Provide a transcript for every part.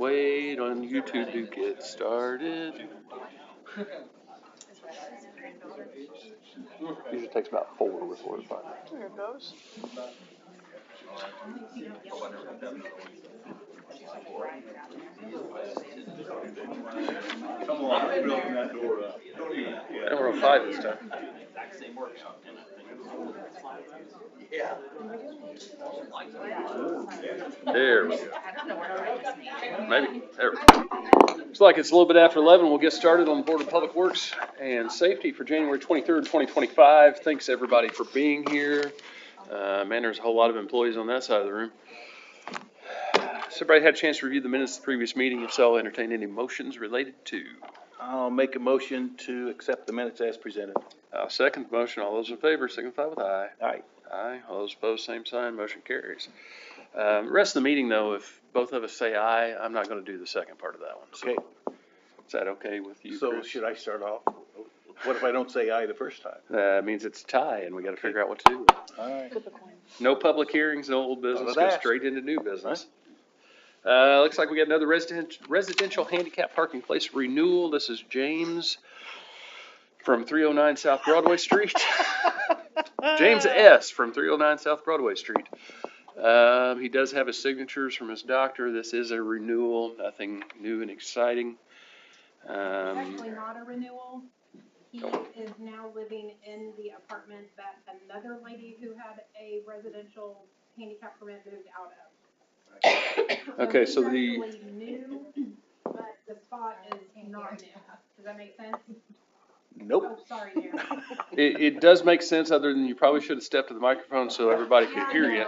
wait on YouTube to get started. Usually takes about 4 before the fire. There it goes. Come on, we're building that door up. And we're on 5 this time. Yeah. There we go. Maybe. There we go. Looks like it's a little bit after 11. We'll get started on the Board of Public Works and Safety for January 23rd, 2025. Thanks everybody for being here. Man, there's a whole lot of employees on that side of the room. So everybody had a chance to review the minutes of the previous meeting. If so, I'll entertain any motions related to. I'll make a motion to accept the minutes as presented. I'll second the motion. All those in favor signify with aye. Aye. Aye. All those opposed, same sign. Motion carries. The rest of the meeting, though, if both of us say aye, I'm not going to do the second part of that one. So, Okay. is that okay with you, So Chris? should I start off? What if I don't say aye the first time? That means it's a tie, and we got to figure out what to do. All right. No public hearings, no old business. None of Go that. straight into new business. Looks like we got another residential handicap parking place renewal. This is James from 309 South Broadway Street. James S. from 309 South Broadway Street. He does have his signatures from his doctor. This is a renewal, nothing new and exciting. It's actually not a renewal. He is now living in the apartment that another lady who had a residential handicap permit moved out of. Okay, so he's the, actually new, but the spot is not new. Does that make sense? Nope. Oh, sorry, Jeremy. it does make sense, other than you probably should have stepped to the microphone so everybody could hear you.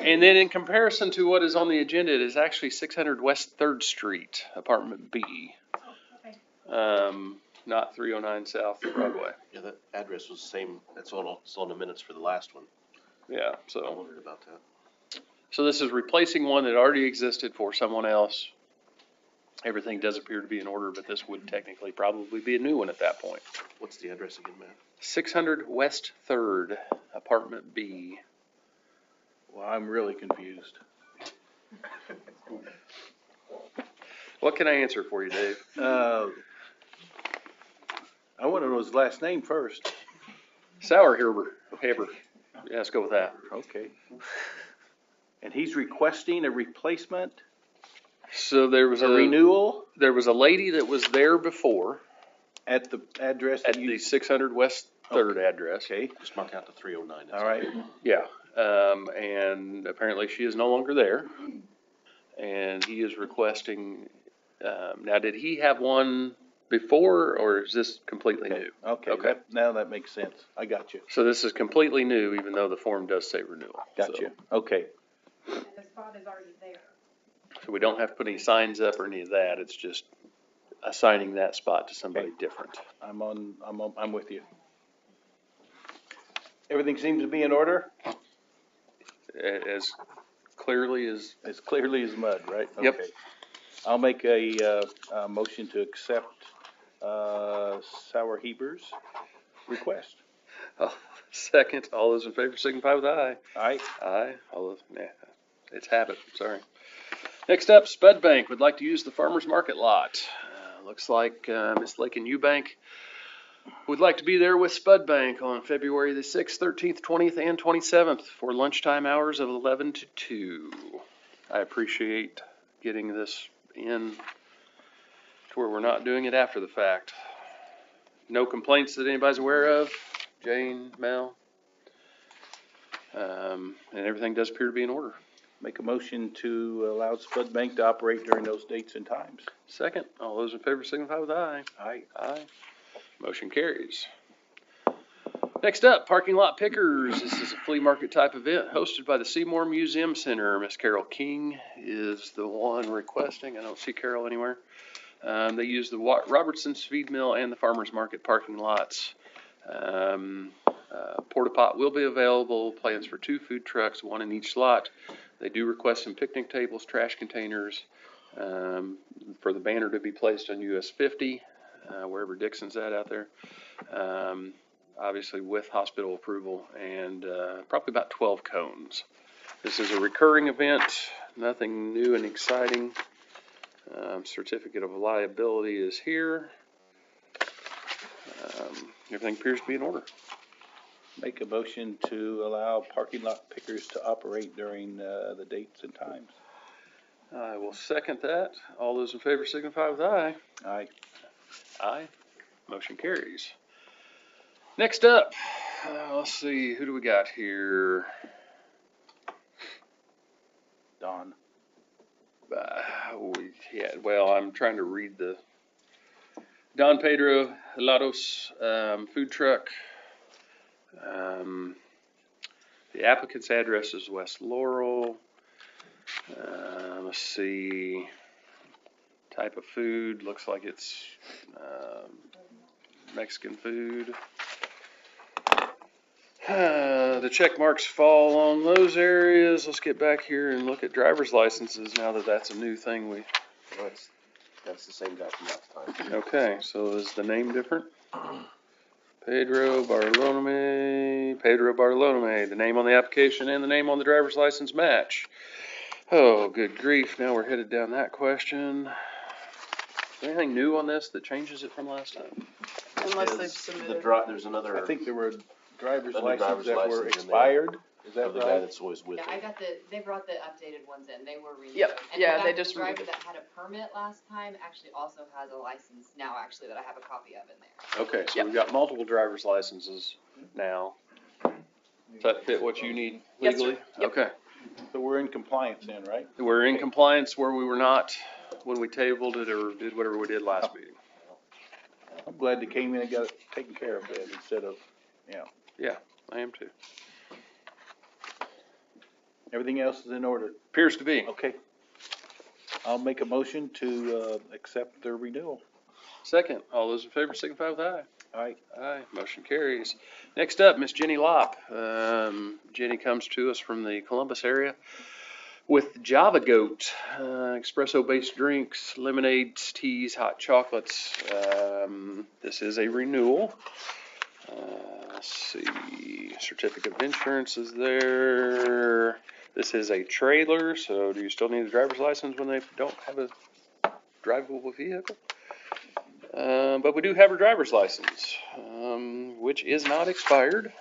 And then in comparison to what is on the agenda, it is actually 600 West 3rd Street, apartment B. Not 309 South Broadway. Yeah, that address was the same, it's on the minutes for the last one. Yeah, I so, wondered about that. so this is replacing one that already existed for someone else. Everything does appear to be in order, but this would technically probably be a new one at that point. What's the address again, Matt? 600 West 3rd, apartment B. Well, I'm really confused. What can I answer for you, Dave? I want to know his last name first. Sauerheber. Yeah, let's go with that. Okay. And he's requesting a replacement, So there was a renewal there was a lady that was there before at the address at that you. the 600 West 3rd address. Okay. Just mark out the 309. All right. Yeah, and apparently she is no longer there, and he is requesting, now did he have one before, or is this completely new? Okay. Okay. Now that makes sense. I got you. So this is completely new, even though the form does say renewal. Got you. Okay. And the spot is already there. So we don't have to put any signs up or any of that, it's just assigning that spot to somebody different. I'm with you. Everything seems to be in order, As clearly as, as clearly as mud, right? Yep. Okay. I'll make a motion to accept Sauerheber's request. second, all those in favor signify with aye. Aye. Aye, all those, it's habit, sorry. Next up, Spud Bank would like to use the farmer's market lot. Looks like Miss Lakin Eubank would like to be there with Spud Bank on February the 6th, 13th, 20th, and 27th for lunchtime hours of 11 to 2. I appreciate getting this in to where we're not doing it after the fact. No complaints that anybody's aware of. Jane, Mel. And everything does appear to be in order. Make a motion to allow Spud Bank to operate during those dates and times. Second, all those in favor signify with aye. Aye. Aye. Motion carries. Next up, parking lot pickers. This is a flea market type event hosted by the Seymour Museum Center. Miss Carol King is the one requesting. I don't see Carol anywhere. They use the Robertson's Feed Mill and the Farmers Market parking lots. Porta pot will be available. Plans for 2 food trucks, 1 in each slot. They do request some picnic tables, trash containers, for the banner to be placed on US 50, wherever Dixon's at out there. Obviously with hospital approval, and probably about 12 cones. This is a recurring event. nothing new and exciting. Certificate of liability is here. Everything appears to be in order. Make a motion to allow parking lot pickers to operate during, the dates and times. I will second that. All those in favor signify with aye. Aye. Aye. Motion carries. Next up, let's see, who do we got here? Don. Well, I'm trying to read the Don Pedro Helados food truck. The applicant's address is West Laurel. Let's see, type of food, looks like it's Mexican food. The check marks fall along those areas. Let's get back here and look at driver's licenses now that that's a new thing. That's the same guy from last time. Okay, so is the name different? Pedro Bartolome. The name on the application and the name on the driver's license match. Oh, good grief. Now we're headed down that question. Is there anything new on this that changes it from last time? Unless they've There's submitted. There's another, I think there were driver's Other licenses driver's that were license in there. expired. Is that of the guy right? that's always with Yeah, him. they brought the updated ones in, they were renewed. Yep, And yeah, in they fact, just the driver renewed. that had a permit last time actually also has a license now, actually, that I have a copy of in there. Okay, so we've got multiple driver's licenses now. Does that fit what you need Yes, sir. legally? Yep. Okay. So we're in compliance then, right? We're in compliance where we were not when we tabled it or did whatever we did last meeting. I'm glad they came in and got it taken care of then instead of, I am too. everything else is in order. Appears to be. Okay. I'll make a motion to, accept the renewal. Second, all those in favor signify with aye. Aye. Aye, motion carries. Next up, Miss Jenny Lopp. Jenny comes to us from the Columbus area with Java Goat, espresso-based drinks, lemonades, teas, hot chocolates. This is a renewal. Let's see, certificate of insurance is there. This is a trailer, so do you still need a driver's license when they don't have a drivable vehicle? But we do have her driver's license, which is not expired.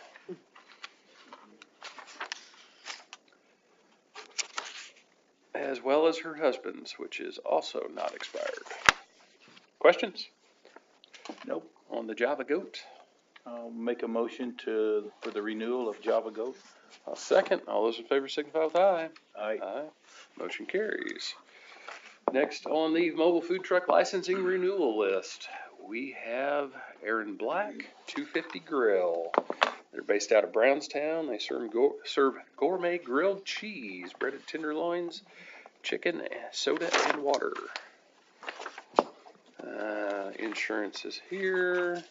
As well as her husband's, which is also not expired. Questions Nope. on the Java Goat? I'll make a motion for the renewal of Java Goat. I'll second. All those in favor signify with aye. Aye. Aye. Motion carries. Next on the mobile food truck licensing renewal list, we have Aaron Black, 250 Grill. They're based out of Brownstown. They serve gourmet grilled cheese, breaded tenderloins, chicken, soda, and water. Insurance is here.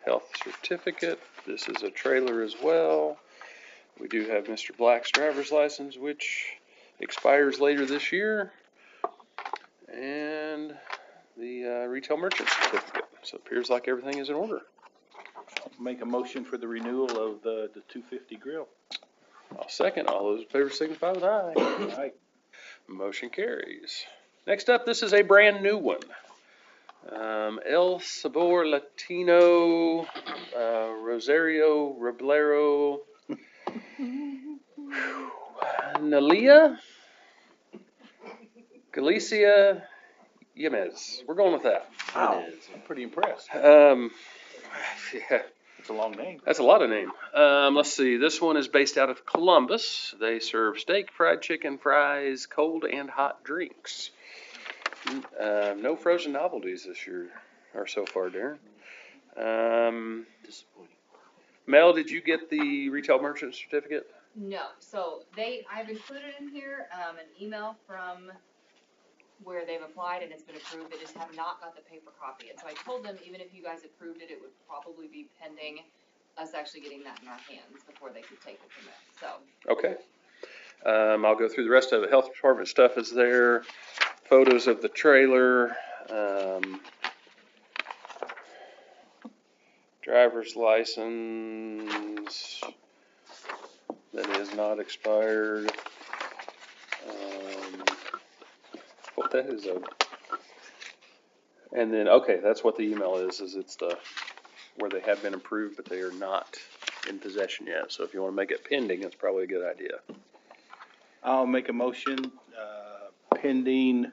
Health certificate. This is a trailer as well. We do have Mr. Black's driver's license, which expires later this year. And the retail merchant certificate. So it appears like everything is in order. I'll make a motion for the renewal of the 250 Grill. I'll second. All those in favor signify with aye. Aye. Motion carries. Next up, this is a brand new one. El Sabor Latino, Rosario Roblero, Nalia, Galicia, Yemez. We're going with that. Wow. I'm pretty impressed. Yeah, It's a long name. that's a lot of name. Let's see. This one is based out of Columbus. They serve steak, fried chicken, fries, cold and hot drinks. No frozen novelties this year, or so far, Darren. Disappointing. Mel, did you get the retail merchant certificate? No, so I've included in here, an email from where they've applied and it's been approved, they just have not got the paper copy. And so I told them, even if you guys approved it, it would probably be pending us actually getting that in our hands before they could take it from there, so. Okay. I'll go through the rest of it. Health department stuff is there. Photos of the trailer. Driver's license that is not expired. That is a, and then, okay, that's what the email is it's the, where they have been approved, but they are not in possession yet. So if you wanna make it pending, it's probably a good idea. I'll make a motion, pending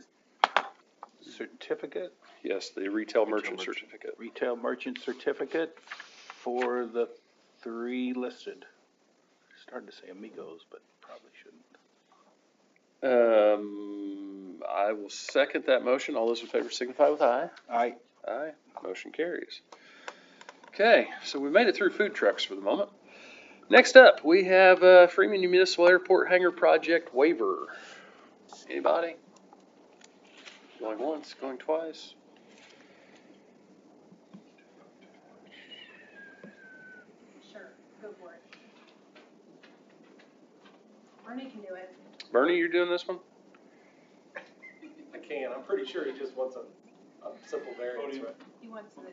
certificate, Yes, the retail merchant certificate. retail merchant certificate for the 3 listed. Started to say Amigos, but probably shouldn't. I will second that motion. All those in favor signify with aye. Aye. Aye. Motion carries. Okay, so we made it through food trucks for the moment. Next up, we have Freeman Municipal Airport Hangar Project waiver. Anybody? Going once, going twice? Sure, go for it. Bernie can do it. Bernie, you're doing this one? I can, I'm pretty sure he just wants a simple variance, right? He wants this.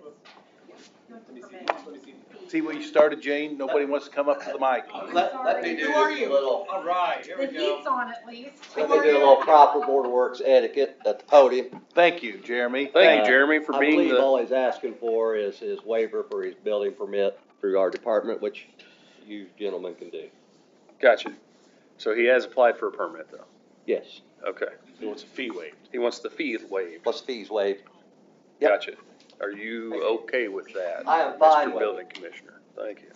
He wants Let me to see, permit. let me see. See where you started, Jane? Nobody wants to come up to the mic. Let me do Sorry. this little, All right, here The we go. heat's on at least. let me do a little proper Board of Works etiquette at the podium. Thank you, Jeremy. Thank you, Jeremy, for I being believe the, all he's asking for is his waiver for his building permit through our department, which you gentlemen can do. gotcha. So he has applied for a permit though. Yes, Okay. He wants a fee waived. He wants the fee waived. plus fees waived. Yep. Gotcha. Are you okay with that? I am fine Mr. with it. Building Commissioner, thank you.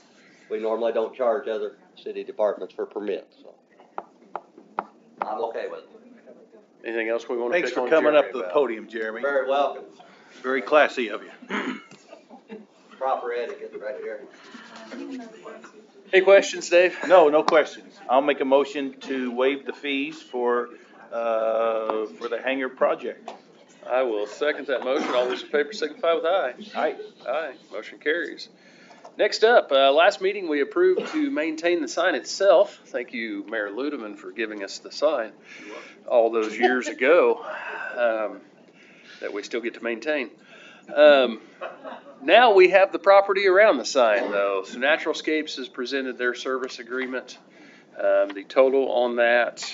We normally don't charge other city departments for permits, so. I'm okay with it. Anything else we want to Thanks pick for on coming up Jeremy to the about? podium, Jeremy. Very welcome. Very classy of you. Proper etiquette right here. Any questions, Dave? No, no questions. I'll make a motion to waive the fees for the hangar project. I will second that motion. All those in favor signify with aye. Aye. Aye, motion carries. Next up, last meeting we approved to maintain the sign itself. Thank you, Mayor Ludeman, for giving us the sign all those years ago, that we still get to maintain. Now we have the property around the sign though. So Naturalscapes has presented their service agreement. The total on that,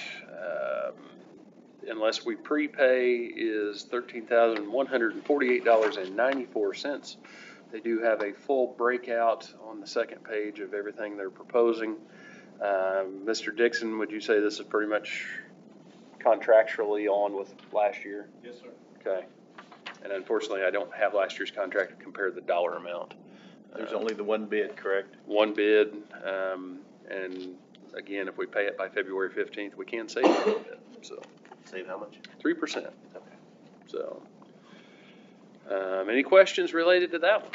unless we prepay, is $13,148.94. They do have a full breakout on the second page of everything they're proposing. Mr. Dixon, would you say this is pretty much contractually on with last year? Yes, sir. Okay. And unfortunately, I don't have last year's contract to compare the dollar amount. There's only the one bid, correct? One bid, and again, if we pay it by February 15th, we can save a little bit, so. Save how much? 3%. So, any questions related to that one?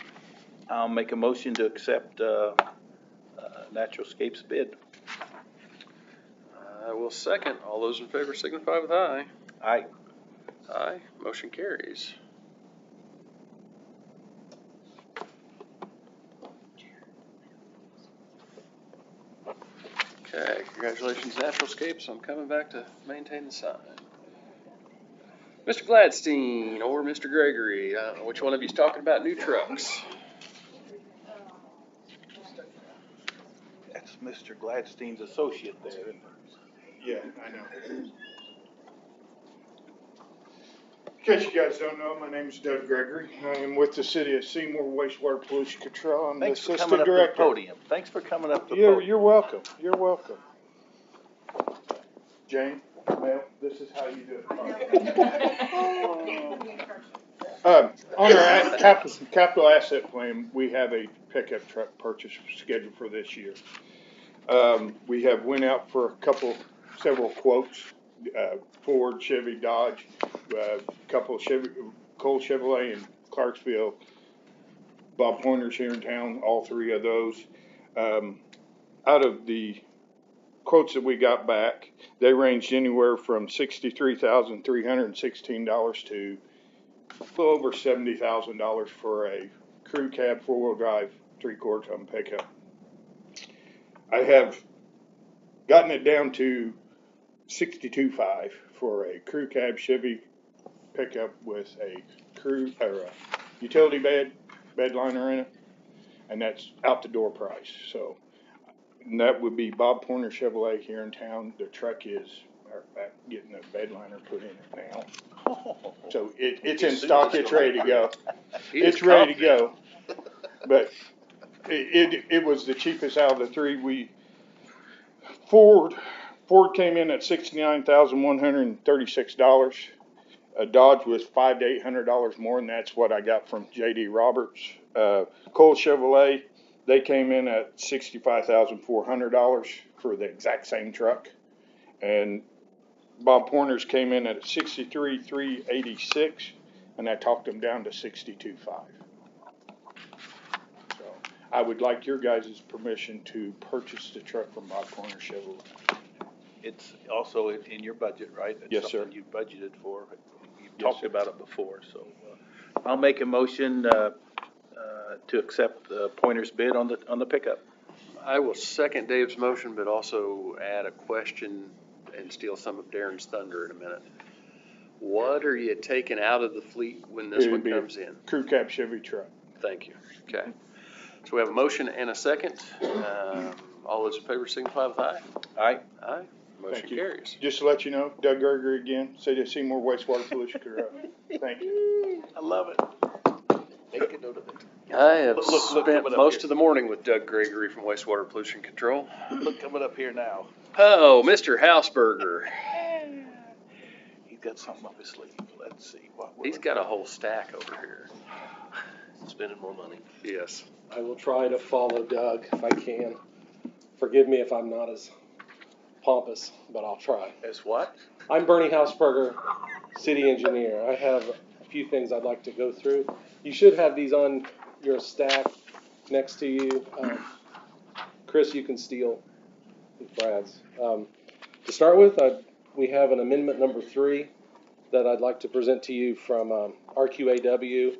I'll make a motion to accept Naturalscapes bid. I will second. All those in favor signify with aye. Aye. Aye. Motion carries. Okay, congratulations, Naturalscapes. I'm coming back to maintain the sign. Mr. Gladstein or Mr. Gregory, I don't know which one of you's talking about new trucks. That's Mr. Gladstein's associate there. Yeah, I know. In case you guys don't know, my name is Doug Gregory. I am with the City of Seymour Wastewater Pollution Control. I'm the Thanks for Assistant coming up to the Director. podium. Thanks for coming up to the You're, podium. you're welcome. You're welcome. Jane, Mel, this is how you do it. On our capital asset plan, we have a pickup truck purchase scheduled for this year. We have went out for several quotes, Ford, Chevy, Dodge, couple of Cole Chevrolet in Clarksville, Bob Pointer's here in town, all three of those. Out of the quotes that we got back, they ranged anywhere from $63,316 to a little over $70,000 for a crew cab 4-wheel drive 3/4 ton pickup. I have gotten it down to $62,500 for a crew cab Chevy pickup with a utility bed liner in it, and that's out the door price. So, and that would be Bob Pointer Chevrolet here in town. The truck is matter of fact, getting a bed liner put in it now. So it's in stock, it's ready to go. He is It's ready to confident. go. But it was the cheapest out of the three. Ford came in at $69,136. Dodge was $500 to $800 more, and that's what I got from J.D. Roberts. Cole Chevrolet, they came in at $65,400 for the exact same truck, and Bob Pointer's came in at $63,386, and I talked them down to $62,500. So I would like your guys' permission to purchase the truck from Bob Pointer Chevrolet. It's also in your budget, right? Yes, It's sir. something you budgeted for. You've Yes, talked sir. about it before, so I'll make a motion to accept Pointer's bid on the pickup. I will second Dave's motion, but also add a question and steal some of Darren's thunder in a minute. What are you taking out of the fleet when this It one would be a comes in? Crew cab Chevy truck. Thank you. Okay. So we have a motion and a second. All those in favor signify with aye. Aye. Aye. Motion Thank you. carries. Just to let you know, Doug Gregory again, said to see more wastewater pollution control. Thank you. I love it. Make a note of it. I have Look, spent coming up most here. of the morning with Doug Gregory from Wastewater Pollution Control. Look, coming up here now. Oh, Mr. Hausberger. He's got something up his sleeve. Let's see. He's got a whole stack over here. Spending more money. Yes. I will try to follow Doug if I can. Forgive me if I'm not as pompous, but I'll try. As what? I'm Bernie Hausberger, city engineer. I have a few things I'd like to go through. You should have these on your stack next to you. Chris, you can steal Brad's. To start with, we have an amendment number 3 that I'd like to present to you from RQAW.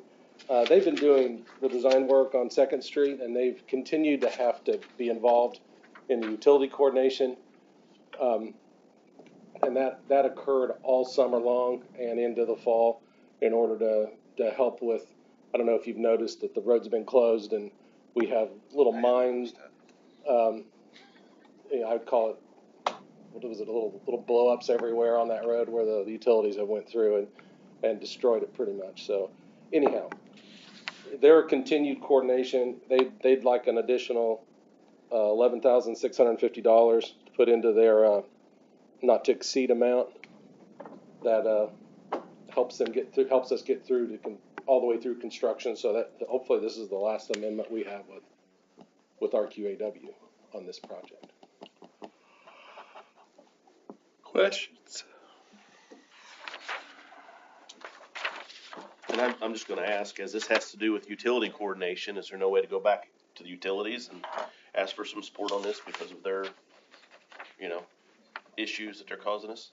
They've been doing the design work on 2nd Street, and they've continued to have to be involved in the utility coordination. And that occurred all summer long and into the fall in order to help with, I don't know if you've noticed that the road's been closed and we have little mines, I'd call it, what was it, little blow-ups everywhere on that road where the utilities have went through and destroyed it pretty much. So anyhow, their continued coordination, they'd like an additional $11,650 to put into their not to exceed amount that helps us get through all the way through construction. So that hopefully this is the last amendment we have with RQAW on this project. Questions? And I'm just gonna ask, as this has to do with utility coordination, is there no way to go back to the utilities and ask for some support on this because of their, issues that they're causing us?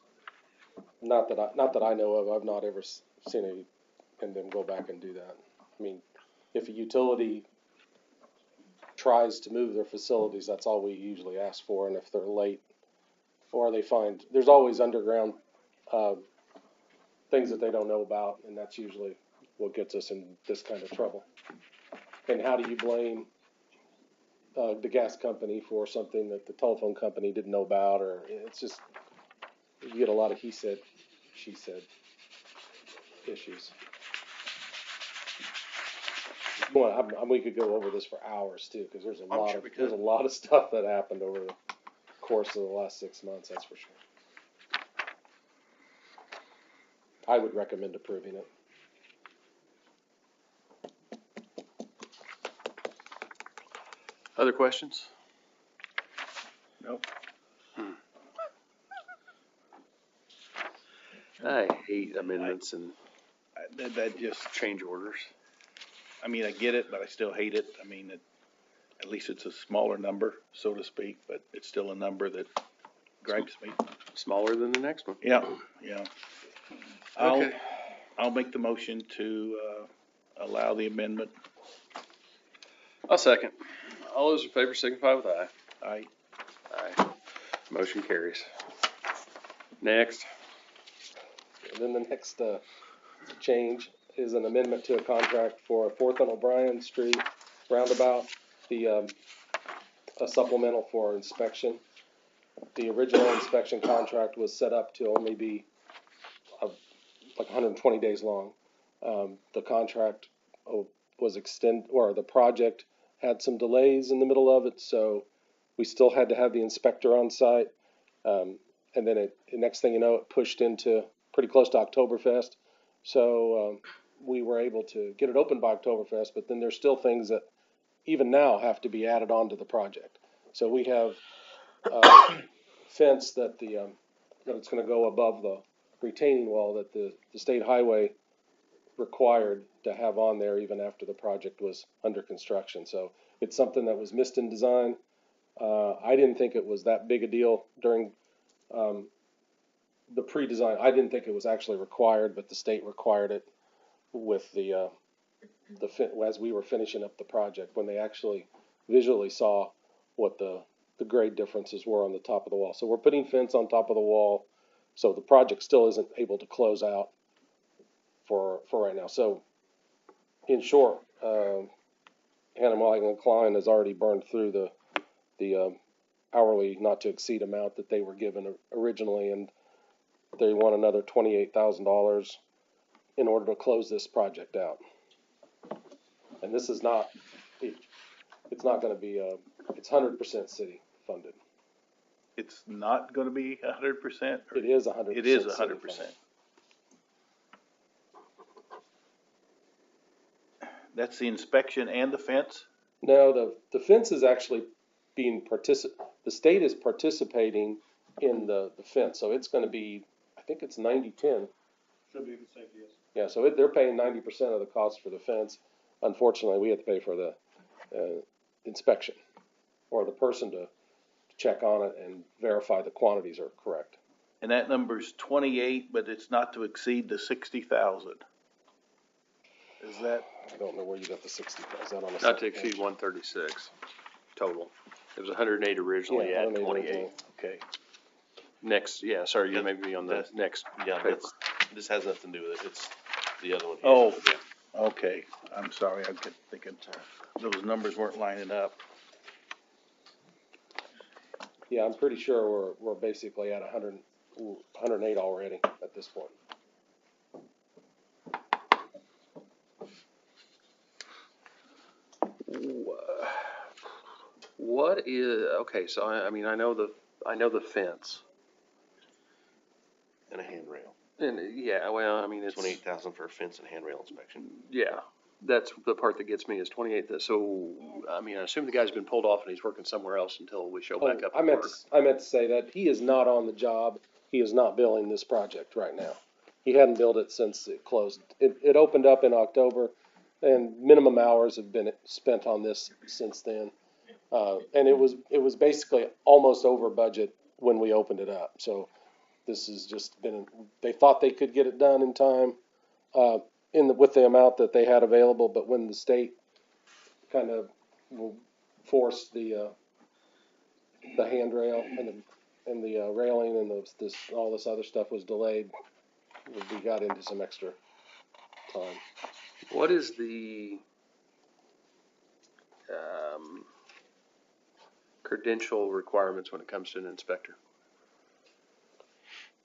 Not that I know of. I've not ever seen them go back and do that. I mean, if a utility tries to move their facilities, that's all we usually ask for. And if they're late, or they find there's always underground things that they don't know about, and that's usually what gets us in this kind of trouble. And how do you blame the gas company for something that the telephone company didn't know about? Or it's just, you get a lot of he said, she said issues. Well, we could go over this for hours too, because there's a lot of stuff that happened over the course of the last 6 months. That's for sure. I would recommend approving it. Other questions? Nope. I hate amendments and That just, change orders. I mean, I get it, but I still hate it. I mean, at least it's a smaller number, so to speak, but it's still a number that gripes me. Smaller than the next one. Yeah. Okay. I'll make the motion to allow the amendment. I'll second. All those in favor signify with aye. Aye. Aye. Motion carries. Next. And then the next change is an amendment to a contract for 4th and O'Brien Street roundabout, a supplemental for inspection. the original inspection contract was set up to only be like 120 days long. The contract was or the project had some delays in the middle of it, so we still had to have the inspector on site. And then next thing you know, it pushed into pretty close to Oktoberfest. So we were able to get it open by Oktoberfest, but then there's still things that even now have to be added on to the project. So we have fence that that it's going to go above the retaining wall that the state highway required to have on there even after the project was under construction. So it's something that was missed in design. I didn't think it was that big a deal during the pre-design. I didn't think it was actually required, but the state required it with as we were finishing up the project, when they actually visually saw what the grade differences were on the top of the wall. So we're putting fence on top of the wall, so the project still isn't able to close out for right now. So in short, Hannah Mulligan Klein has already burned through the hourly not to exceed amount that they were given originally, and they want another $28,000 in order to close this project out. And this is not, it's not going to be it's 100% city funded. It's not gonna be 100%? It is 100%. It is city 100%. funded. That's the inspection and the fence? No, the fence is actually being the state is participating in the fence, so it's gonna be, I think it's 90-10. Should be the same, yes. Yeah, so they're paying 90% of the cost for the fence. Unfortunately, we have to pay for the inspection, or the person to check on it and verify the quantities are correct. And that number's 28, but it's not to exceed the 60,000. Is that? I don't know where you got the 60, is that on the Not to second exceed page? 136 total. It was 108 originally, Yeah, at 108 28. originally. Okay. Next, yeah, sorry, you may be on the That's- next Yeah, paper. this has nothing to do with it, it's the other one here. Oh. Yeah. Okay, I'm sorry, I kept thinking those numbers weren't lining up. Yeah, I'm pretty sure we're basically at 108 already at this point. What is, okay, so I mean, I know the fence. And a handrail, And yeah, well, I mean, it's. 28,000 for a fence and handrail inspection. Yeah, that's the part that gets me is 28. So, I mean, I assume the guy's been pulled off and he's working somewhere else until we show back up I at meant work. I meant to say that he is not on the job. He is not billing this project right now. He hadn't billed it since it closed. It opened up in October, and minimum hours have been spent on this since then. And it was basically almost over budget when we opened it up. So this has just been, they thought they could get it done in time, with the amount that they had available, but when the state kind of forced the handrail and the railing and all this other stuff was delayed, we got into some extra time. What is the credential requirements when it comes to an inspector?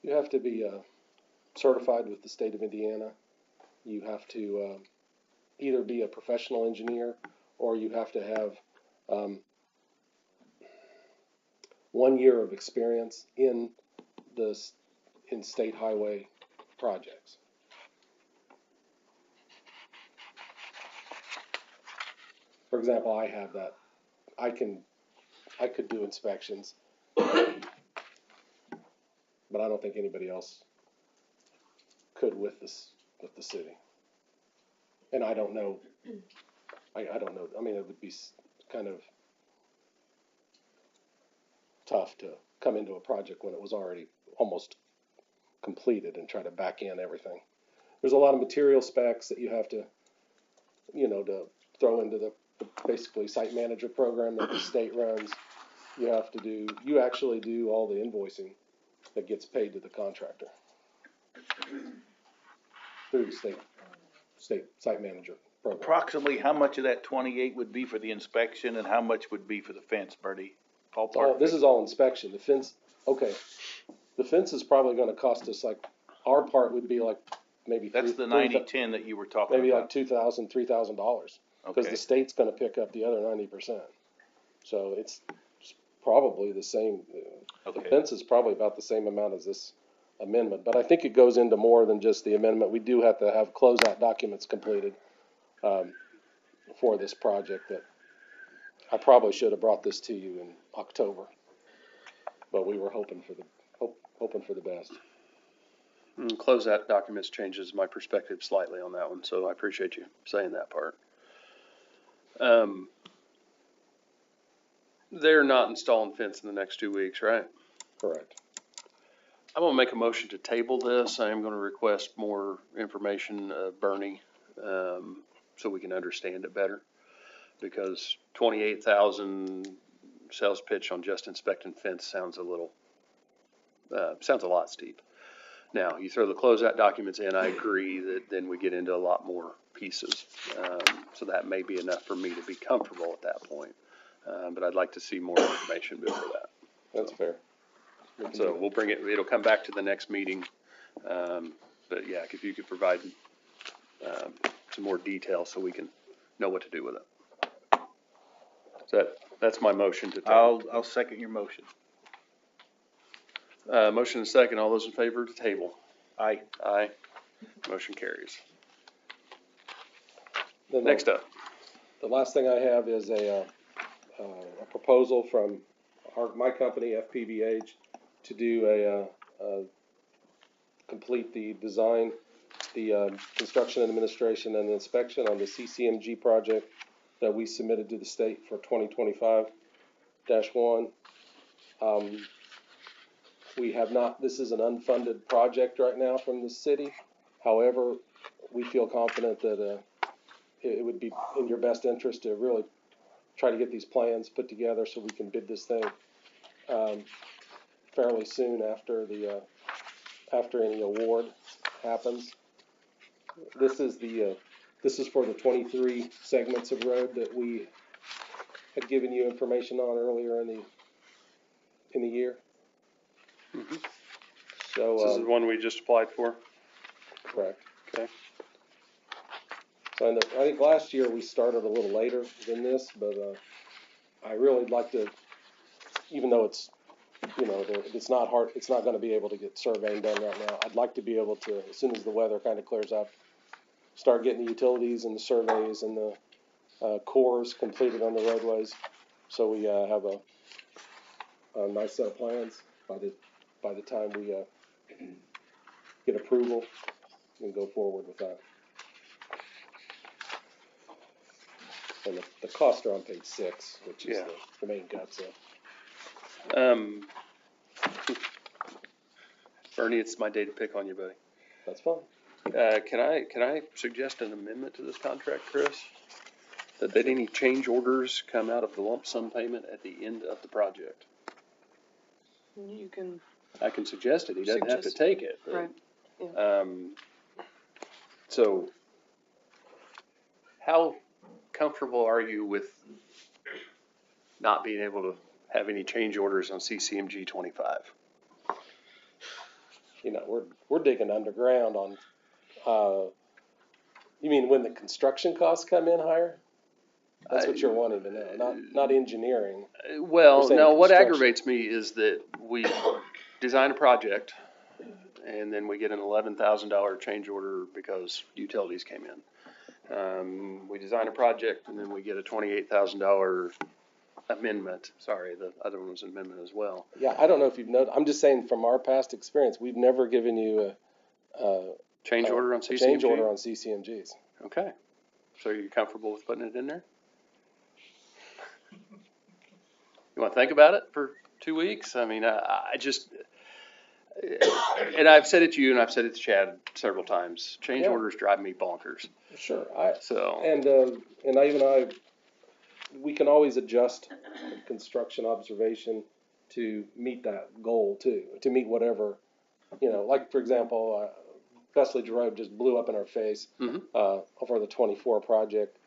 You have to be certified with the state of Indiana. You have to either be a professional engineer, or you have to have 1 year of experience in state highway projects. For example, I have that. I could do inspections, but I don't think anybody else could with the city. And I don't know. I don't know. I mean, it would be kind of tough to come into a project when it was already almost completed and try to back in everything. There's a lot of material specs that you have to, to throw into the basically site manager program that the state runs. You actually do all the invoicing that gets paid to the contractor through the state site manager program. Approximately how much of that 28 would be for the inspection and how much would be for the fence, Bertie? Ballpark? This is all inspection. The okay, the fence is probably gonna cost us like, our part would be like maybe That's the 90-10 that you were talking maybe like about. $2,000, $3,000. Cause Okay, the state's gonna pick up the other 90%. So it's probably the same, the okay. fence is probably about the same amount as this amendment, but I think it goes into more than just the amendment. We do have to have closeout documents completed, for this project that I probably should have brought this to you in October, but we were hoping for the best. Closeout documents changes my perspective slightly on that one, so I appreciate you saying that part. They're not installing fence in the next 2 weeks, right? Correct. I'm gonna make a motion to table this. I am gonna request more information, Bernie, so we can understand it better. Because 28,000 sales pitch on just inspecting fence sounds a lot steep. Now, you throw the closeout documents in, I agree that then we get into a lot more pieces. So that may be enough for me to be comfortable at that point. But I'd like to see more information before that. That's fair. We can So do we'll bring it, it'll come back to the next meeting. But yeah, if you could provide, some more detail so we can know what to do with it. So that's my motion to table. I'll second your motion. Motion and second, all those in favor to table? Aye. Aye. Motion carries. Then Next up. the last thing I have is a proposal from my company, FPVH, to do complete the design, the construction and administration and inspection on the CCMG project that we submitted to the state for 2025-1. We have not, this is an unfunded project right now from the city. However, we feel confident that it would be in your best interest to really try to get these plans put together so we can bid this thing fairly soon after any award happens. This is for the 23 segments of road that we had given you information on earlier in the year. Mhm. So, This is the one we just applied for? correct. Okay. So I think last year we started a little later than this, but I really like to, even though it's, it's not hard, it's not gonna be able to get surveying done right now. I'd like to be able to, as soon as the weather kinda clears up, start getting the utilities and the surveys and the cores completed on the roadways, so we have a nice set of plans by the time we get approval and go forward with that. And the costs are on page 6, which is Yeah. the main guts of. Bernie, it's my day to pick on you, buddy. That's fine. Can I suggest an amendment to this contract, Chris? That any change orders come out of the lump sum payment at the end of the project? You can, I can suggest it, he doesn't have to Suggest- take it, but, right, so, how comfortable are you with not being able to have any change orders on CCMG 25? We're digging underground on, you mean when the construction costs come in higher? That's what you're wanting to know, not engineering. Well, You're saying no, what construction. aggravates me is that we design a project and then we get an $11,000 change order because utilities came in. We design a project and then we get a $28,000 amendment. Sorry, the other one was an amendment as well. Yeah, I don't know if you've noticed, I'm just saying from our past experience, we've never given you a Change order on CCMG? change order on CCMGs. Okay. So you're comfortable with putting it in there? You want to think about it for 2 weeks? I mean, I just, and I've said it to you and I've said it to Chad several times. Change Yeah. orders drive me bonkers. Sure, So, we can always adjust construction observation to meet that goal too, to meet whatever, like for example, Vestlage Road just blew up in our face, Mhm. For the 24 project.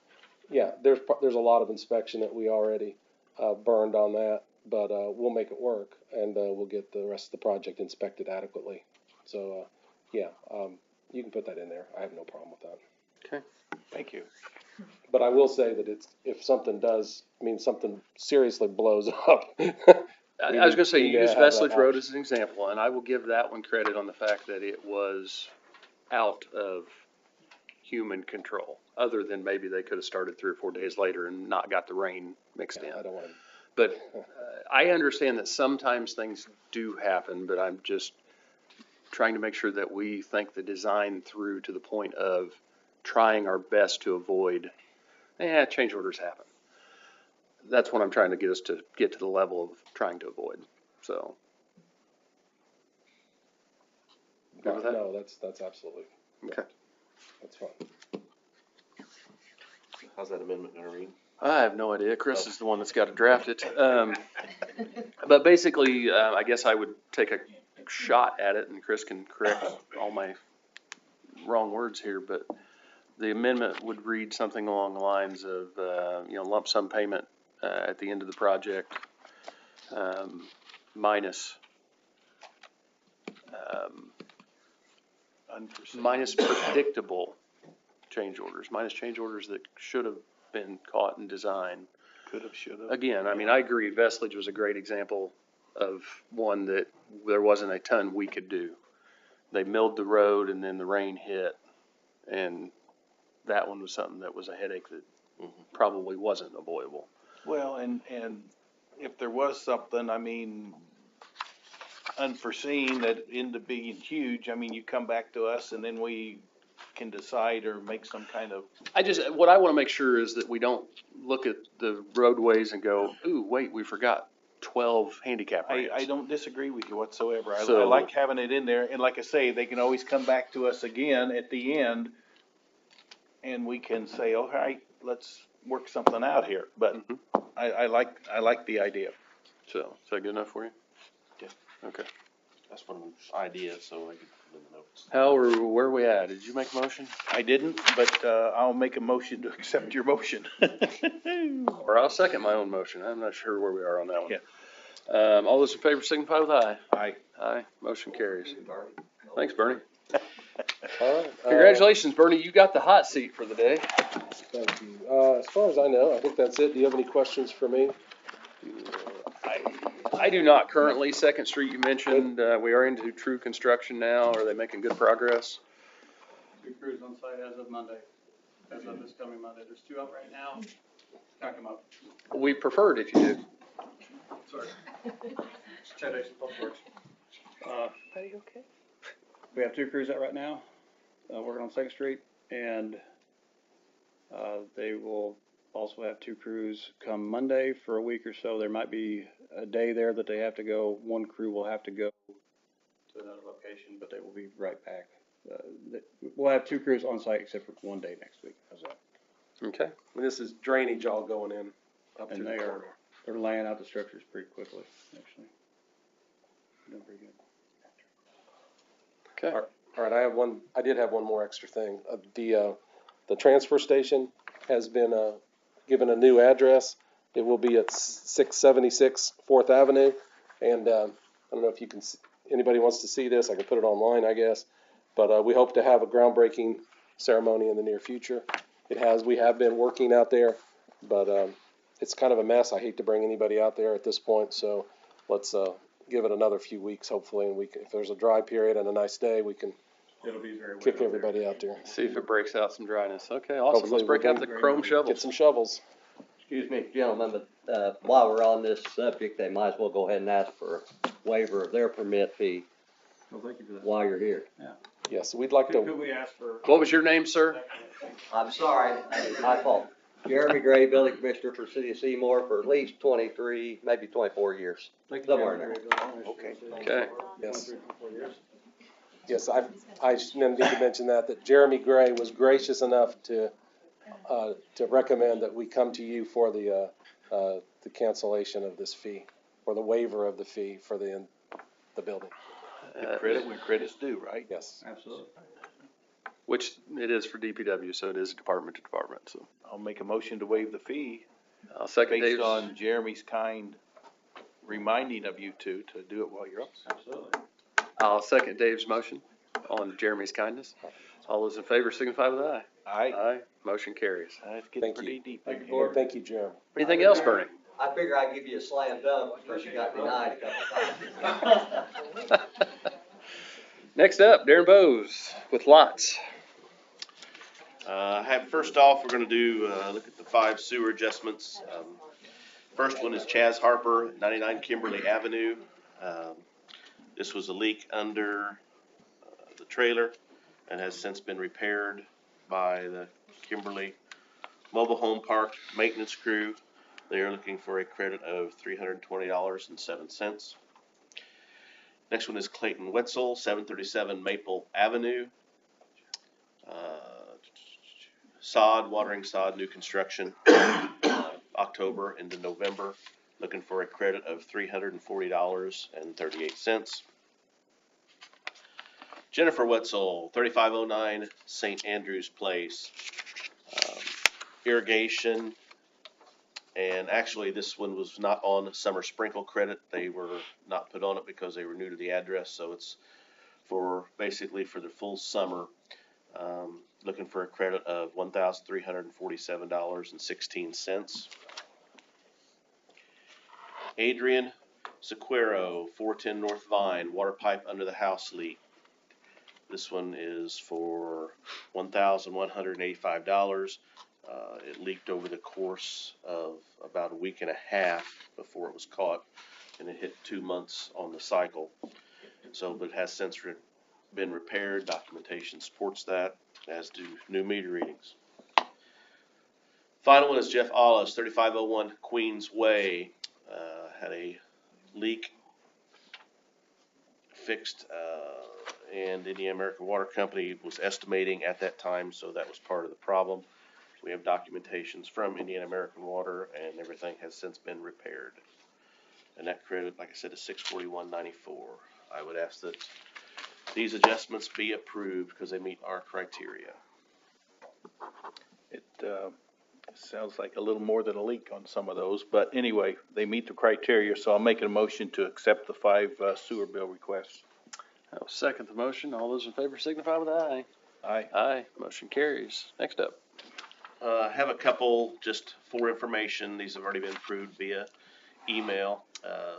Yeah, there's a lot of inspection that we already, burned on that, but, we'll make it work, and, we'll get the rest of the project inspected adequately. So, yeah, you can put that in there. I have no problem with that. Thank you. But I will say that if something does, something seriously blows up. I was gonna say, we you need to used have that Vestige Road option. as an example, and I will give that one credit on the fact that it was out of human control, other than maybe they could have started 3 or 4 days later and not got the rain mixed in. I don't want to. But I understand that sometimes things do happen, but I'm just trying to make sure that we think the design through to the point of trying our best to avoid, change orders happen. That's what I'm trying to get us to get to the level of trying to avoid, so. Good with that? No, that's absolutely, Okay. that's fine. How's that amendment gonna read? I have no idea. Chris is the one that's got to draft it. But basically, I guess I would take a shot at it, and Chris can correct all my wrong words here, but the amendment would read something along the lines of, lump sum payment at the end of the project, minus Unforeseen. minus predictable change orders, minus change orders that should have been caught in design. Could have, should have. Again, I mean, I agree, Vestige was a great example of one that there wasn't a ton we could do. They milled the road and then the rain hit, and that one was something that was a headache that probably wasn't avoidable. Well, and if there was something, unforeseen that ended up being huge, you come back to us and then we can decide or make some kind of. What I want to make sure is that we don't look at the roadways and go, ooh, wait, we forgot 12 handicap ramps. I don't disagree with you whatsoever. I So- like having it in there, and like I say, they can always come back to us again at the end, and we can say, all right, let's work something out here, but I like the idea. So, is that good enough for you? Yeah. Okay. That's one idea, so I could put in the notes. Where are we at? Did you make a motion? I didn't, but, I'll make a motion to accept your motion. Or I'll second my own motion. I'm not sure where we are on that one. Yeah. All those in favor signify with aye. Aye. Aye. Motion carries. Thanks, Bernie. All right. Congratulations, Bernie. You got the hot seat for the day. Thank you. As far as I know, I think that's it. Do you have any questions for me? I do not currently. Second Street you mentioned, we are into true construction now. Are they making good progress? 2 crews on site as of Monday, as of this coming Monday. There's 2 up right now. Stack them up. We preferred if you did. Sorry. Chad Dixon, Public Works. We have 2 crews out right now, working on Second Street, and, they will also have 2 crews come Monday for a week or so. There might be a day there that they have to go. One crew will have to go to another location, but they will be right back. We'll have 2 crews on site except for one day next week. How's that? Okay. And this is drainage all going in up And through the corner. they're laying out the structures pretty quickly, actually. Doing pretty good. Okay. All right, I did have one more extra thing. The transfer station has been, given a new address. It will be at 676 4th Avenue. And, I don't know if you can, anybody wants to see this, I can put it online, I guess. But, we hope to have a groundbreaking ceremony in the near future. We have been working out there, but, it's kind of a mess. I hate to bring anybody out there at this point, so let's, give it another few weeks, hopefully, and if there's a dry period and a nice day, we can It'll be very kick everybody out there. See if it breaks out some dryness. Okay, awesome. Hopefully Let's break we'll out the chrome Get shovels. some shovels. Excuse me, gentlemen, but, while we're on this subject, they might as well go ahead and ask for a waiver of their permit fee Well, thank you for that. while you're here. Yes, we'd like Could to, we ask for? What was your name, sir? I'm sorry, my fault. Jeremy Gray, building commissioner for City of Seymour for at least 23, maybe 24 years. Somewhere in there. Okay. Okay. yes. Yes, I need to mention that Jeremy Gray was gracious enough to recommend that we come to you for the cancellation of this fee, or the waiver of the fee for the building. Credit when credit's due, right? Yes. Absolutely. Which it is for DPW, so it is department to department, so. I'll make a motion to waive the fee I'll second based Dave's. on Jeremy's kind reminding of you two to do it while you're up. Absolutely. I'll second Dave's motion on Jeremy's kindness. All those in favor signify with aye. Aye. Motion carries. It's getting Thank pretty you. deep Thank in you, here. Board. Thank you, Jeremy. Anything else, Bernie? I figure I'd give you a slam dunk because you got denied a couple times. Next up, Darren Bowes with lots. First off, we're gonna do, look at the 5 sewer adjustments. First one is Chaz Harper, 99 Kimberly Avenue. This was a leak under the trailer and has since been repaired by the Kimberly Mobile Home Park maintenance crew. They are looking for a credit of $320.07. Next one is Clayton Wetzel, 737 Maple Avenue. Watering sod, new construction, October into November. Looking for a credit of $340.38. Jennifer Wetzel, 3509 St. Andrews Place. Irrigation, and actually this one was not on summer sprinkle credit. They were not put on it because they were new to the address, so it's for basically for the full summer. Looking for a credit of $1,347.16. Adrian Sequero, 410 North Vine, water pipe under the house leak. This one is for $1,185. It leaked over the course of about a week and a half before it was caught, and it hit 2 months on the cycle. So, but it has since been repaired. Documentation supports that, as do new meter readings. Final one is Jeff Ollis, 3501 Queens Way. Had a leak fixed, and Indiana American Water Company was estimating at that time, so that was part of the problem. We have documentations from Indiana American Water, and everything has since been repaired. And that credit, like I said, is $641.94. I would ask that these adjustments be approved because they meet our criteria. It sounds like a little more than a leak on some of those, but anyway, they meet the criteria, so I'll make a motion to accept the 5 sewer bill requests. I'll second the motion. All those in favor signify with aye. Aye. Aye. Motion carries. Next up. I have a couple just for information. These have already been approved via email.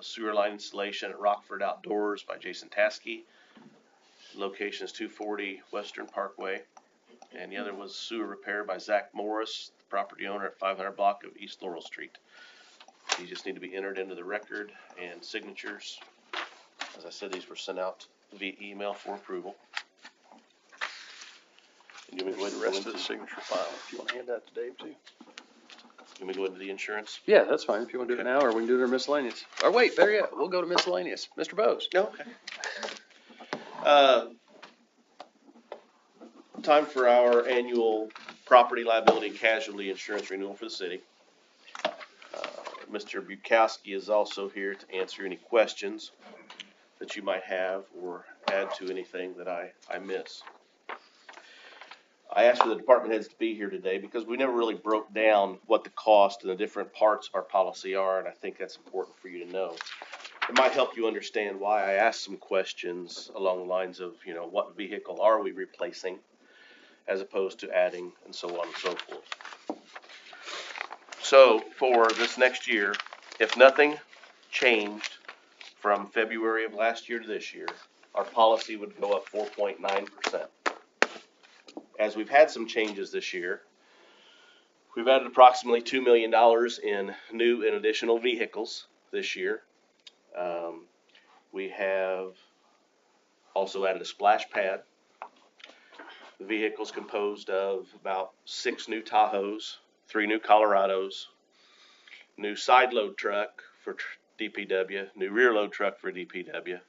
Sewer line installation at Rockford Outdoors by Jason Taskey. Location is 240 Western Parkway. And the other was sewer repair by Zach Morris, the property owner at 500 block of East Laurel Street. These just need to be entered into the record and signatures. As I said, these were sent out via email for approval. And you want me to go ahead and The rest of the signature file, if you want to hand that to Dave too. You want me to go into the insurance? Yeah, that's fine. If you want to do it now, or we can do it in miscellaneous. Or wait, better yet, we'll go to miscellaneous. Mr. Bowes. Okay. Time for our annual property liability and casualty insurance renewal for the city. Mr. Bukowski is also here to answer any questions that you might have or add to anything that I miss. I asked for the department heads to be here today because we never really broke down what the cost and the different parts of our policy are, and I think that's important for you to know. It might help you understand why I asked some questions along the lines of, you know, what vehicle are we replacing as opposed to adding, and so on and so forth. So for this next year, if nothing changed from February of last year to this year, our policy would go up 4.9%. As we've had some changes this year, we've added approximately $2 million in new and additional vehicles this year. We have also added a splash pad. The vehicle's composed of about 6 new Tahoes, 3 new Colorados, new side load truck for DPW, new rear load truck for DPW,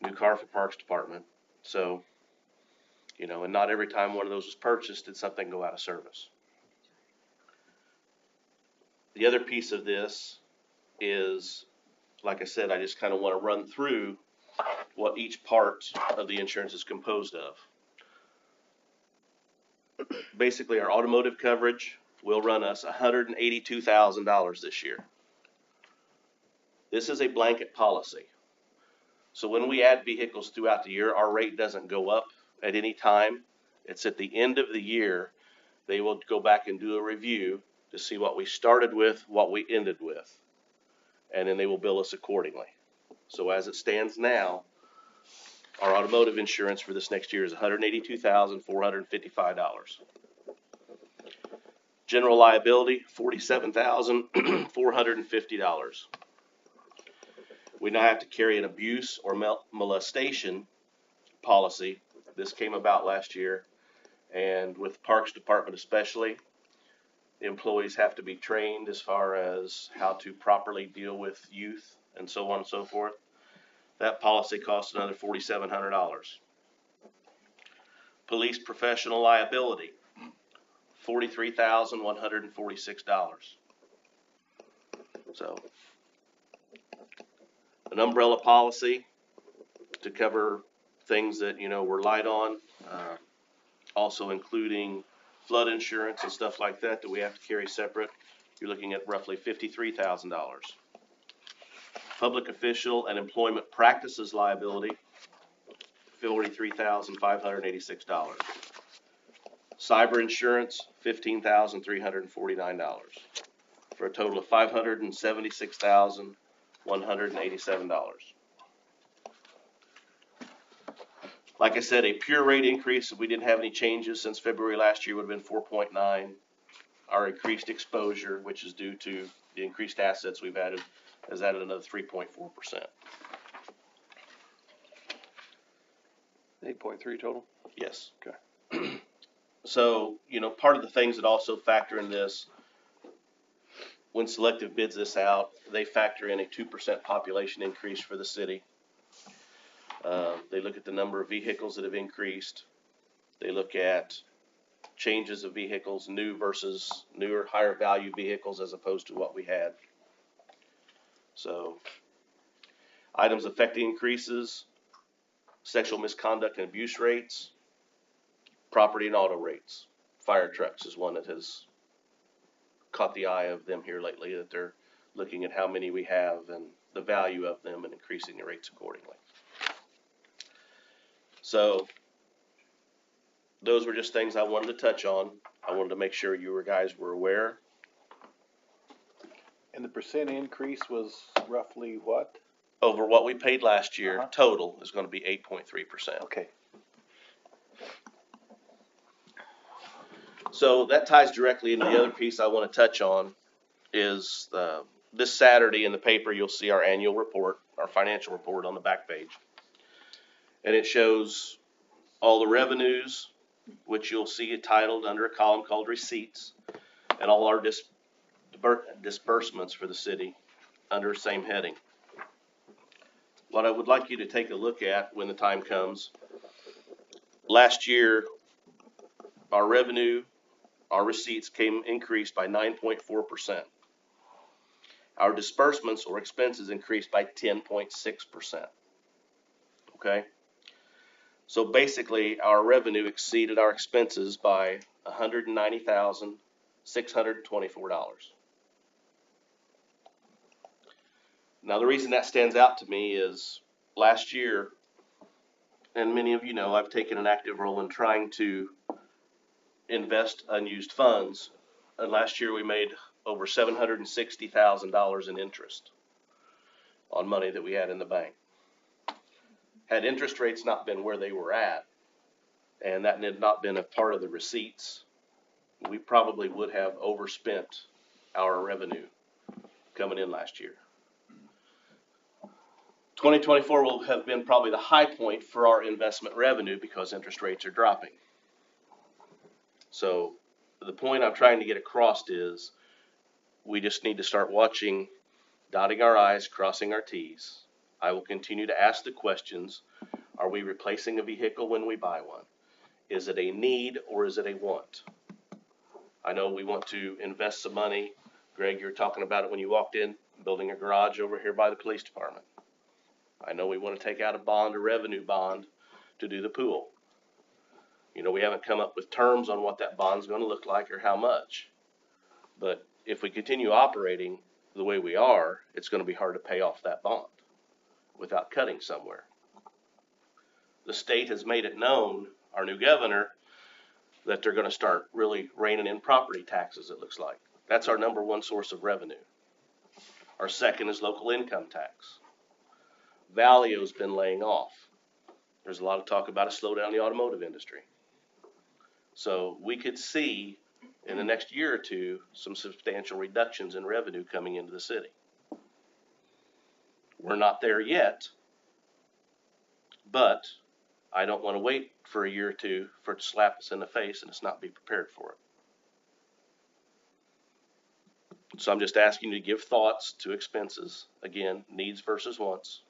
new car for Parks Department. So, you know, and not every time one of those was purchased did something go out of service. The other piece of this is, like I said, I just kind of want to run through what each part of the insurance is composed of. Basically, our automotive coverage will run us $182,000 this year. This is a blanket policy. So when we add vehicles throughout the year, our rate doesn't go up at any time. It's at the end of the year, they will go back and do a review to see what we started with, what we ended with, and then they will bill us accordingly. So as it stands now, our automotive insurance for this next year is $182,455. General liability, $47,450. We now have to carry an abuse or molestation policy. This came about last year, and with Parks Department especially, the employees have to be trained as far as how to properly deal with youth and so on and so forth. That policy costs another $4,700. Police professional liability, $43,146. So, an umbrella policy to cover things that, we're light on, also including flood insurance and stuff like that we have to carry separate. You're looking at roughly $53,000. Public official and employment practices liability, $43,586. Cyber insurance, $15,349, for a total of $576,187. Like I said, a pure rate increase, if we didn't have any changes since February last year, would have been 4.9. Our increased exposure, which is due to the increased assets we've added, has added another 3.4%. 8.3 total? Yes. Okay. So, part of the things that also factor in this, when Selective bids this out, they factor in a 2% population increase for the city. They look at the number of vehicles that have increased. They look at changes of vehicles, new versus newer, higher value vehicles as opposed to what we had. So, items affecting increases, sexual misconduct and abuse rates, property and auto rates. Fire trucks is one that has caught the eye of them here lately, that they're looking at how many we have and the value of them and increasing the rates accordingly. So those were just things I wanted to touch on. I wanted to make sure you guys were aware. And the percent increase was roughly what? Over what we paid last year, total is going to be 8.3%. Okay. So that ties directly into the other piece I want to touch on is this Saturday in the paper, you'll see our annual report, our financial report on the back page. And it shows all the revenues, which you'll see titled under a column called receipts, and all our disbursements for the city under the same heading. What I would like you to take a look at when the time comes, last year, our revenue, our receipts increased by 9.4%. Our disbursements or expenses increased by 10.6%. Okay? So basically, our revenue exceeded our expenses by $190,624. Now, the reason that stands out to me is last year, and many of you know, I've taken an active role in trying to invest unused funds. And last year we made over $760,000 in interest on money that we had in the bank. Had interest rates not been where they were at, and that had not been a part of the receipts, we probably would have overspent our revenue coming in last year. 2024 will have been probably the high point for our investment revenue because interest rates are dropping. So the point I'm trying to get across is we just need to start watching, dotting our I's, crossing our T's. I will continue to ask the questions. Are we replacing a vehicle when we buy one? Is it a need or is it a want? I know we want to invest some money. Greg, you were talking about it when you walked in, building a garage over here by the police department. I know we want to take out a bond, a revenue bond, to do the pool. We haven't come up with terms on what that bond's going to look like or how much. But if we continue operating, the way we are, it's gonna be hard to pay off that bond without cutting somewhere. The state has made it known, our new governor, that they're gonna start really reining in property taxes, it looks like. That's our number one source of revenue. Our second is local income tax. Valio's been laying off. There's a lot of talk about a slowdown in the automotive industry. So we could see in the next year or two some substantial reductions in revenue coming into the city. We're not there yet, but I don't want to wait for a year or two for it to slap us in the face and us not be prepared for it. So I'm just asking you to give thoughts to expenses. Again, needs versus wants.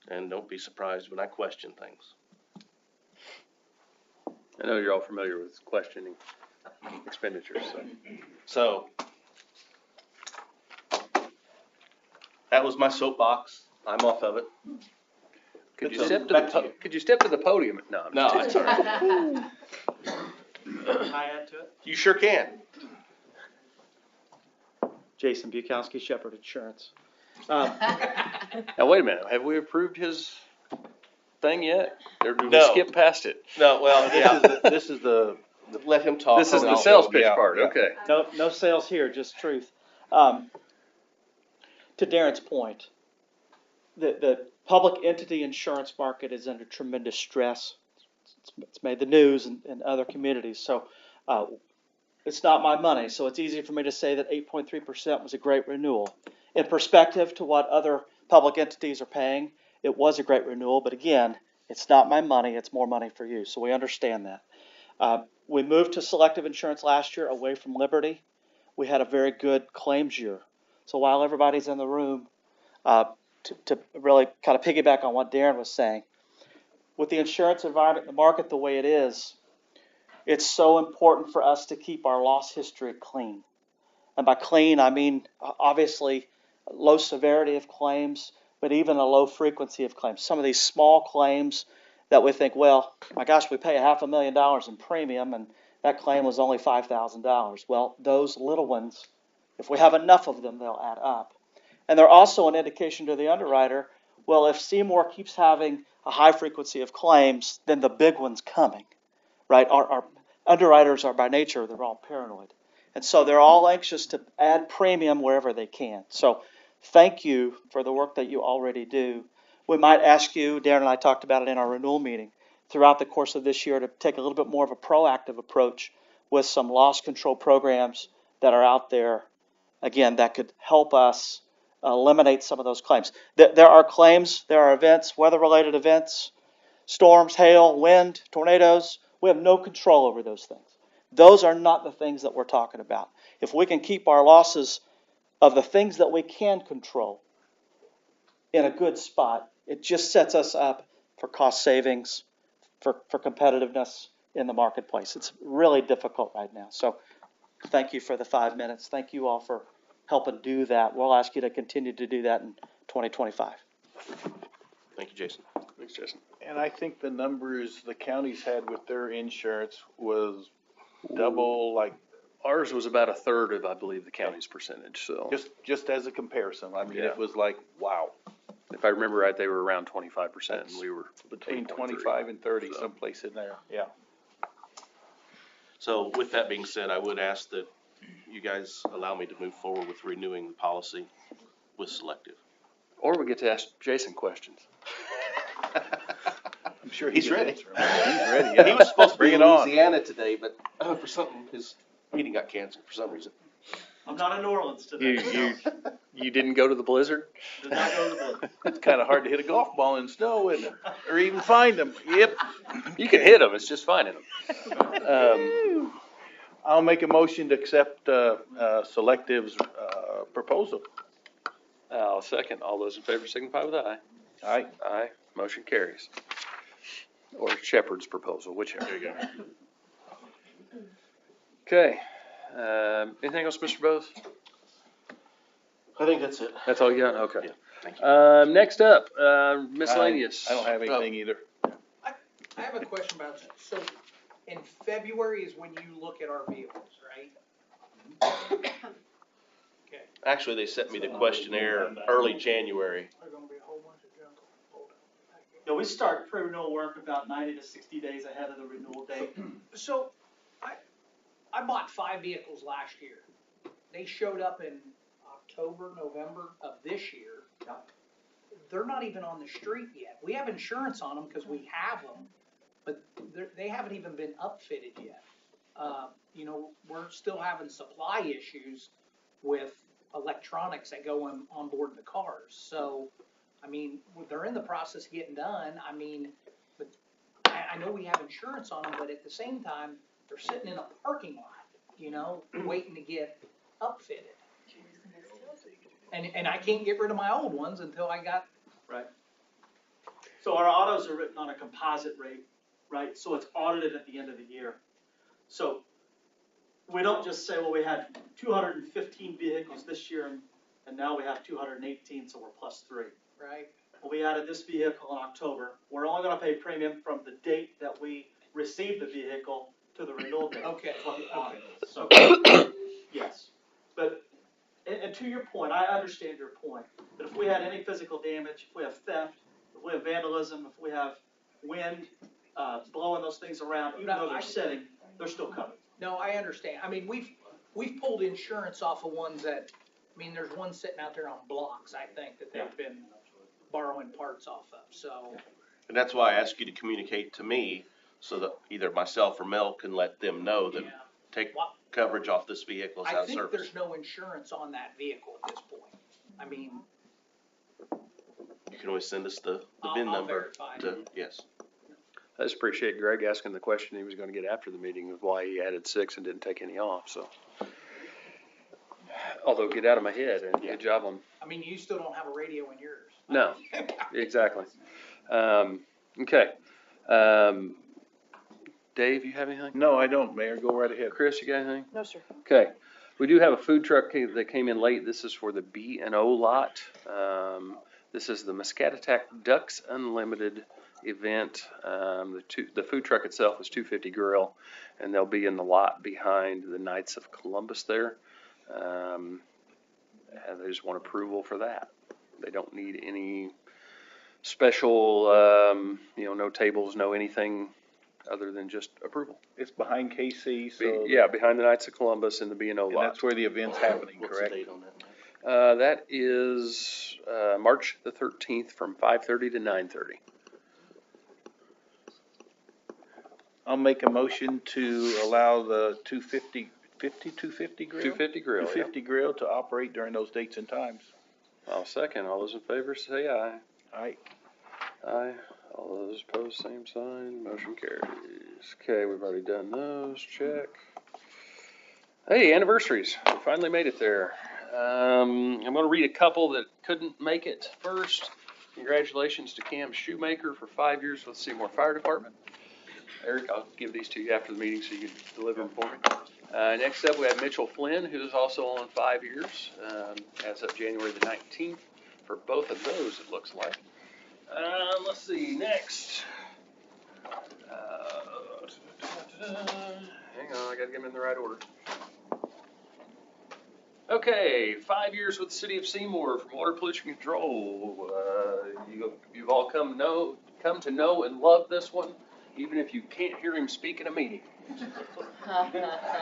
And don't be surprised when I question things. I know you're all familiar with questioning expenditures, So that was my soapbox. I'm off of it. Could you So, step back to you. could you step to the podium? No, I'm No, just kidding. that's all right. Can I add to it? You sure can. Jason Bukowski, Shepherd Insurance. Now, wait a minute, have we approved his thing yet? Or did we No. skip past it? No, well, yeah, This is the, let him talk. This is and the I'll sales go. pitch yeah, part, yeah. okay. No sales here, just truth. To Darren's point, the public entity insurance market is under tremendous stress. It's made the news in other communities, so it's not my money, so it's easy for me to say that 8.3% was a great renewal. In perspective to what other public entities are paying, it was a great renewal, but again, it's not my money, it's more money for you, so we understand that. We moved to Selective Insurance last year away from Liberty. We had a very good claims year. So while everybody's in the room, to really kind of piggyback on what Darren was saying, with the insurance environment, the market the way it is, it's so important for us to keep our loss history clean. And by clean, I mean obviously low severity of claims, but even a low frequency of claims. Some of these small claims that we think, well, my gosh, we pay $500,000 in premium and that claim was only $5,000. Well, those little ones, if we have enough of them, they'll add up. And they're also an indication to the underwriter, well, if Seymour keeps having a high frequency of claims, then the big one's coming, right? Our underwriters are by nature, they're all paranoid. And so they're all anxious to add premium wherever they can. So thank you for the work that you already do. We might ask you, Darren and I talked about it in our renewal meeting, throughout the course of this year to take a little bit more of a proactive approach with some loss control programs that are out there, again, that could help us eliminate some of those claims. There are claims, there are events, weather-related events, storms, hail, wind, tornadoes. We have no control over those things. Those are not the things that we're talking about. If we can keep our losses of the things that we can control in a good spot, it just sets us up for cost savings, for competitiveness in the marketplace. It's really difficult right now. So thank you for the 5 minutes. Thank you all for helping do that. We'll ask you to continue to do that in 2025. Thank you, Jason. Thanks, Jason. and I think the numbers the counties had with their insurance was double, like, Ours was about a third of, I believe, the county's percentage, so. just as a comparison. I mean, Yeah. it was like, wow, If I remember right, they were around 25% and we were between 8.3. 25 and 30, So. someplace in there, yeah. So with that being said, I would ask that you guys allow me to move forward with renewing the policy with Selective. Or we get to ask Jason questions. I'm sure He's can ready. answer 'em. He's ready, yeah. He was supposed to be Bring in it on. Louisiana today, but for something, his meeting got canceled for some reason. I'm not in New Orleans today. You didn't go to the blizzard? Did not go to the Blue. It's kind of hard to hit a golf ball in snow, isn't it? Or even find them. Yep. You can hit them, it's just finding them. I'll make a motion to accept Selective's proposal. I'll second. All those in favor signify with aye. Aye. Aye. Motion carries. Or Shepherd's proposal, whichever. There you go. Okay. Anything else, Mr. Bose? I think that's it. That's all you got? Okay. Yeah, thank you. Next up, miscellaneous. I don't have anything either. I have a question about that. So in February is when you look at our vehicles, right? Okay, Actually, they sent me the questionnaire early January. there's gonna be a whole bunch of junk. Hold on. Yeah, we start pre-renewal work about 90 to 60 days ahead of the renewal date. So, I bought 5 vehicles last year. They showed up in October, November of this year. They're not even on the street yet. We have insurance on them because we have them, but they haven't even been upfitted yet. You know, we're still having supply issues with electronics that go on board the cars. So, I mean, they're in the process of getting done. I mean, but I know we have insurance on them, but at the same time, they're sitting in a parking lot, you know, waiting to get upfitted. And I can't get rid of my old ones until I got. Right. So our autos are written on a composite rate, right? So it's audited at the end of the year. So we don't just say, well, we had 215 vehicles this year and now we have 218, so we're +3. Right. Well, we added this vehicle in October. We're only gonna pay premium from the date that we received the vehicle to the renewal date. Okay, That's what the audit is. So, okay. yes. But, and to your point, I understand your point, that if we had any physical damage, if we have theft, if we have vandalism, if we have wind, blowing those things around, even though they're sitting, they're still covered. No, I understand. I mean, we've pulled insurance off of ones that, I mean, there's one sitting out there on blocks, I think, that they've been borrowing parts off of, so. And that's why I ask you to communicate to me so that either myself or Mel can let them know that take coverage off this vehicle as out I of think service. there's no insurance on that vehicle at this point. I mean, You can always send us the I'll VIN number verify. to, yes. I just appreciate Greg asking the question he was gonna get after the meeting of why he added 6 and didn't take any off, so. Although, get out of my head, and good job on, I mean, you still don't have a radio in yours. no, exactly. Okay. Dave, you have anything? No, I don't, Mayor, go right ahead. Chris, you got anything? No, sir. Okay, we do have a food truck that came in late. This is for the B&O lot. This is the Muscatattack Ducks Unlimited event. The food truck itself is 250 Grill, and they'll be in the lot behind the Knights of Columbus there. And they just want approval for that. They don't need any special, no tables, no anything other than just approval. It's behind KC, so. Yeah, behind the Knights of Columbus in the B&O And lot. that's where the event's happening, What's the correct? date on that? That is March the 13th from 5:30 to 9:30. I'll make a motion to allow the 250 grill? 250 Grill, yeah. 250 grill to operate during those dates and times. I'll second. All those in favor say aye. Aye. Aye. All those opposed, same sign. Motion carries. Okay, we've already done those. Check. Hey, anniversaries. We finally made it there. I'm going to read a couple that couldn't make it first. Congratulations to Cam Shoemaker for 5 years with Seymour Fire Department. Eric, I'll give these to you after the meeting so you can deliver them for me. Next up, we have Mitchell Flynn, who is also on 5 years, as of January the 19th. For both of those, it looks like. Let's see, next. Hang on, I gotta get them in the right order. Okay, 5 years with the City of Seymour from Water Pollution Control. You've all come to know and love this one, even if you can't hear him speak in a meeting.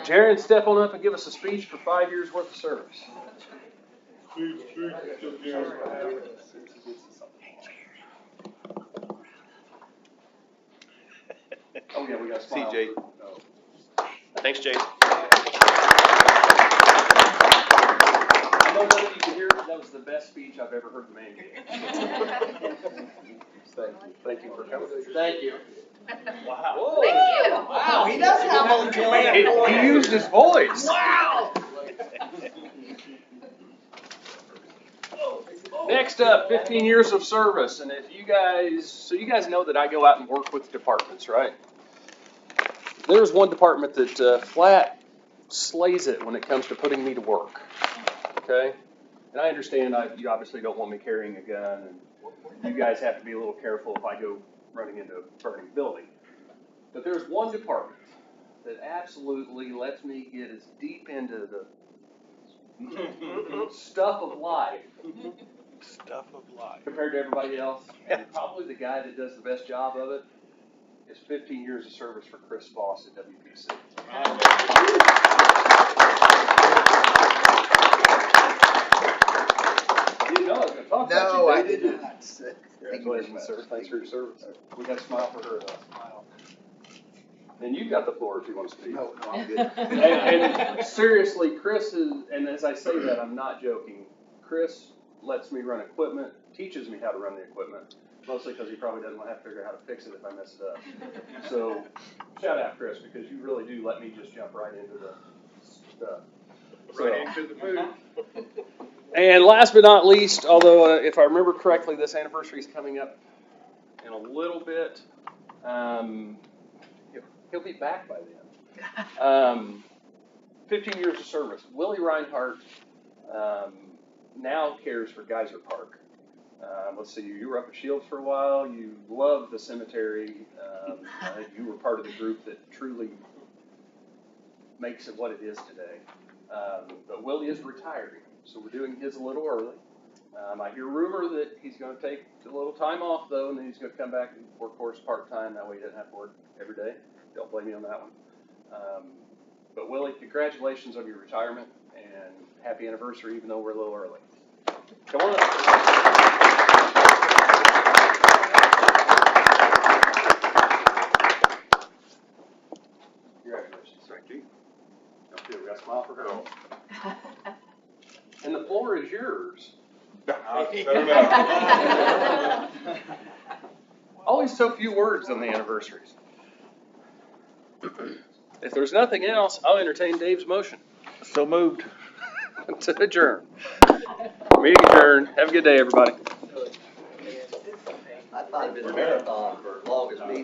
Jaron, step on up and give us a speech for 5 years worth of service. Oh yeah, we got CJ. Thanks, Jay. I don't know if you can hear it, but that was the best speech I've ever heard the man give. Thank you for coming. Thank you. Wow. Thank you. Wow, he does have a man voice. He used his voice. Wow. Next up, 15 years of service, and if you guys know that I go out and work with departments, right? There's one department that flat slays it when it comes to putting me to work, okay? And I understand you obviously don't want me carrying a gun, and you guys have to be a little careful if I go running into a burning building. But there's one department that absolutely lets me get as deep into the stuff of life Stuff of life. compared to everybody else. And probably the guy that does the best job of it is 15 years of service for Chris Voss at WPC. You didn't know I was going to talk about you. No, I did not. Congratulations, sir. Thanks for your service. We got a smile for her, though. Smile. And you've got the floor if you want to speak. No, I'm good. And seriously, Chris is, and as I say that, I'm not joking. Chris lets me run equipment, teaches me how to run the equipment, mostly because he probably doesn't have to figure out how to fix it if I mess it up. So, shout out, Chris, because you really do let me just jump right into the stuff. Right into the mood. And last but not least, although if I remember correctly, this anniversary is coming up in a little bit. He'll be back by then. 15 years of service. Willie Reinhardt now cares for Geyser Park. Let's see, you were up at Shields for a while. You love the cemetery. You were part of the group that truly makes it what it is today. But Willie is retiring, so we're doing his a little early. I hear rumor that he's going to take a little time off, though, and then he's going to come back and work for us part-time. That way he doesn't have to work every day. Don't blame me on that one. But Willie, congratulations on your retirement, and happy anniversary, even though we're a little early. Come on up. Congratulations. Thank you. Okay, we got a smile for her. And the floor is yours. Always so few words on the anniversaries. If there's nothing else, I'll entertain Dave's motion. So moved. To adjourn. Meeting adjourned. Have a good day, everybody. I thought it'd been a marathon for longest meeting.